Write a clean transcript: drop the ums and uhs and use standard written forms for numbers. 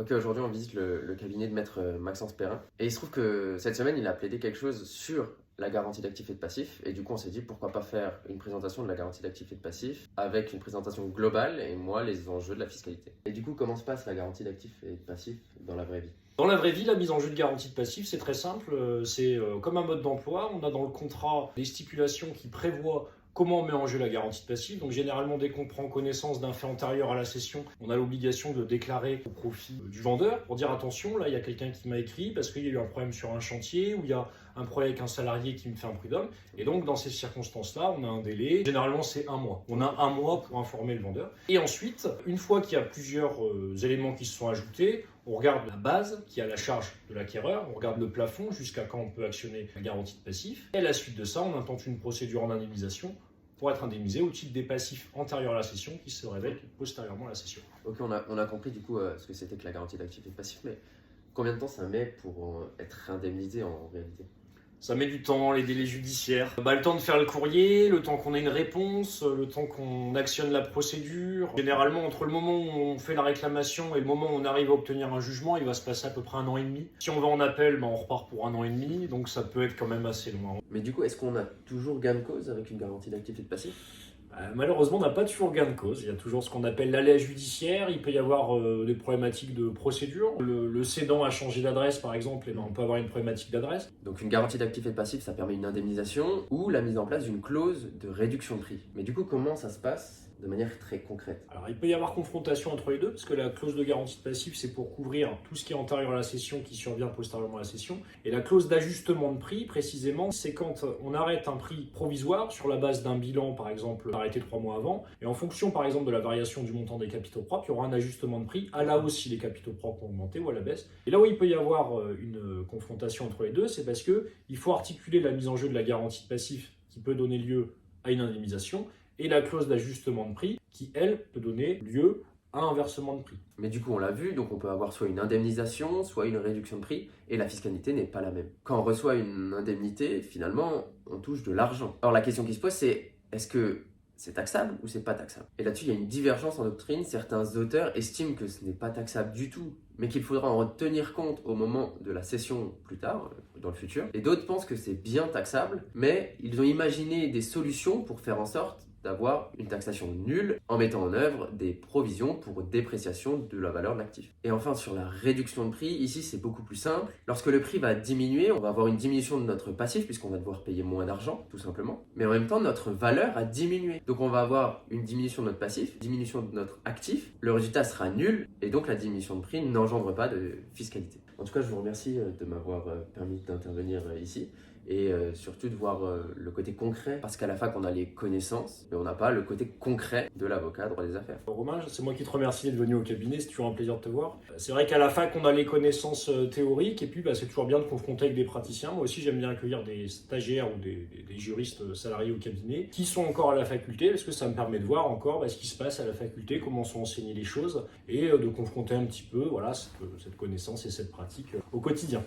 Ok, aujourd'hui on visite le cabinet de maître Maxence Perrin. Et il se trouve que cette semaine il a plaidé quelque chose sur la garantie d'actifs et de passifs. Et du coup on s'est dit pourquoi pas faire une présentation de la garantie d'actifs et de passifs avec une présentation globale et moi les enjeux de la fiscalité. Et du coup comment se passe la garantie d'actifs et de passifs dans la vraie vie? Dans la vraie vie, la mise en jeu de garantie de passif, c'est très simple. C'est comme un mode d'emploi. On a dans le contrat des stipulations qui prévoient comment on met en jeu la garantie de passif. Donc généralement, dès qu'on prend connaissance d'un fait antérieur à la cession, on a l'obligation de déclarer au profit du vendeur pour dire attention, là il y a quelqu'un qui m'a écrit parce qu'il y a eu un problème sur un chantier ou il y a un problème avec un salarié qui me fait un prud'homme. Et donc dans ces circonstances-là, on a un délai. Généralement, c'est un mois. On a un mois pour informer le vendeur. Et ensuite, une fois qu'il y a plusieurs éléments qui se sont ajoutés, on regarde la base qui est à la charge de l'acquéreur, on regarde le plafond jusqu'à quand on peut actionner la garantie de passif. Et à la suite de ça, on intente une procédure en indemnisation pour être indemnisé au titre des passifs antérieurs à la cession qui se révèlent postérieurement à la cession. Ok, on a compris du coup ce que c'était que la garantie d'actifs et de passifs, mais combien de temps ça met pour être indemnisé en réalité? Ça met du temps, les délais judiciaires. Le temps de faire le courrier, le temps qu'on ait une réponse, le temps qu'on actionne la procédure. Généralement, entre le moment où on fait la réclamation et le moment où on arrive à obtenir un jugement, il va se passer à peu près 1 an et demi. Si on va en appel, on repart pour 1 an et demi, donc ça peut être quand même assez long. Mais du coup, est-ce qu'on a toujours gain de cause avec une garantie d'actifs et de passifs? Malheureusement, on n'a pas toujours gain de cause. Il y a toujours ce qu'on appelle l'aléa judiciaire. Il peut y avoir des problématiques de procédure. Le cédant a changé d'adresse, par exemple, et on peut avoir une problématique d'adresse. Donc une garantie d'actifs et de passifs, ça permet une indemnisation ou la mise en place d'une clause de réduction de prix. Mais du coup, comment ça se passe de manière très concrète? Alors, il peut y avoir confrontation entre les deux, parce que la clause de garantie de passif, c'est pour couvrir tout ce qui est antérieur à la cession, qui survient postérieurement à la cession. Et la clause d'ajustement de prix, précisément, c'est quand on arrête un prix provisoire sur la base d'un bilan, par exemple, arrêté 3 mois avant, et en fonction, par exemple, de la variation du montant des capitaux propres, il y aura un ajustement de prix à la hausse si les capitaux propres ont augmenté ou à la baisse. Et là où il peut y avoir une confrontation entre les deux, c'est parce qu'il faut articuler la mise en jeu de la garantie de passif qui peut donner lieu à une indemnisation, et la clause d'ajustement de prix qui, elle, peut donner lieu à un versement de prix. Mais du coup, on l'a vu, donc on peut avoir soit une indemnisation, soit une réduction de prix, et la fiscalité n'est pas la même. Quand on reçoit une indemnité, finalement, on touche de l'argent. Alors la question qui se pose, c'est est-ce que c'est taxable ou c'est pas taxable? Et là-dessus, il y a une divergence en doctrine. Certains auteurs estiment que ce n'est pas taxable du tout, mais qu'il faudra en tenir compte au moment de la cession plus tard, dans le futur. Et d'autres pensent que c'est bien taxable, mais ils ont imaginé des solutions pour faire en sorte d'avoir une taxation nulle en mettant en œuvre des provisions pour dépréciation de la valeur de l'actif. Et enfin, sur la réduction de prix, ici c'est beaucoup plus simple. Lorsque le prix va diminuer, on va avoir une diminution de notre passif puisqu'on va devoir payer moins d'argent, tout simplement. Mais en même temps, notre valeur a diminué. Donc on va avoir une diminution de notre passif, diminution de notre actif. Le résultat sera nul et donc la diminution de prix n'engendre pas de fiscalité. En tout cas, je vous remercie de m'avoir permis d'intervenir ici et surtout de voir le côté concret, parce qu'à la fac on a les connaissances, mais on n'a pas le côté concret de l'avocat droit des affaires. Romain, c'est moi qui te remercie d'être venu au cabinet, c'est toujours un plaisir de te voir. C'est vrai qu'à la fac on a les connaissances théoriques et puis c'est toujours bien de confronter avec des praticiens. Moi aussi j'aime bien accueillir des stagiaires ou des juristes salariés au cabinet qui sont encore à la faculté, parce que ça me permet de voir encore ce qui se passe à la faculté, comment sont enseignées les choses et de confronter un petit peu cette connaissance et cette pratique au quotidien.